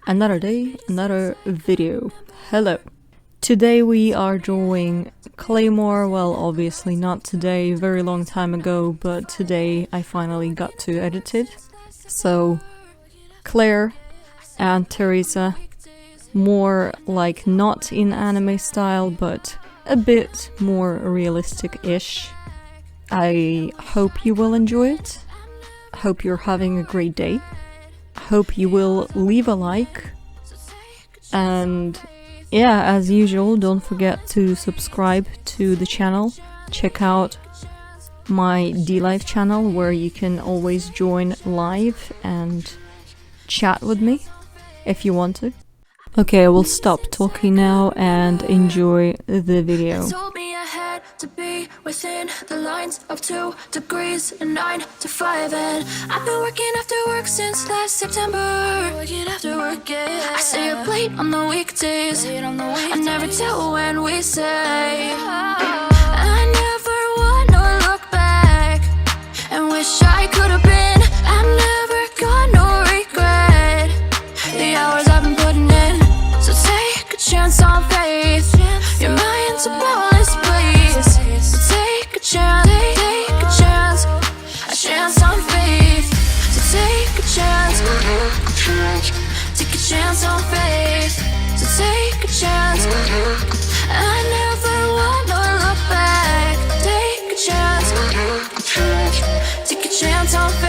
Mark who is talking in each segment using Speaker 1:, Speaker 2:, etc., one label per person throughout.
Speaker 1: Another day, another video. Hello. Today we are drawing Claymore. Well, obviously not today, very long time ago, but today I finally got to edit it. So, Clare and Teresa, more like not in anime style, but a bit more realistic-ish. I hope you will enjoy it. Hope you're having a great day. Hope you will leave a like. And yeah, as usual, don't forget to subscribe to the channel. Check out my D-Live channel where you can always join live and chat with me if you want to. Okay, I will stop talking now and enjoy the video.
Speaker 2: To be within the lines of 2 degrees and 9 to 5, and I've been working after work since last September. Working after work, yeah. I stay up late on the weekdays. I never tell when we say. I never wanna look back and wish I could have been. I've never got no regret. The hours I've been putting in, so take a chance on faith. Your mind's a boundless place. So take a chance on faith. So take a chance on faith. So take a chance. I never wanna look back. Take a chance on faith. Take a chance on faith.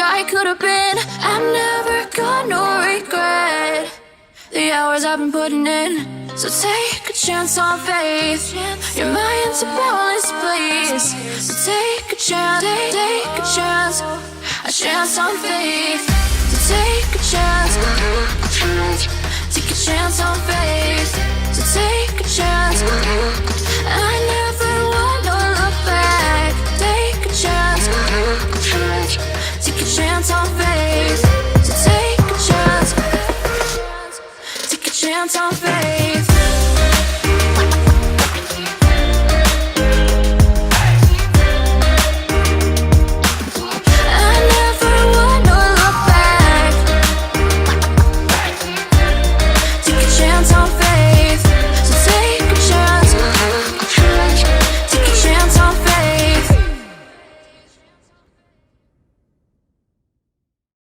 Speaker 2: I could have been. I've never got no regret. The hours I've been putting in, so take a chance on faith. Your mind's a boundless place. So take a chance on faith. So take a chance on faith. So take a chance. I know.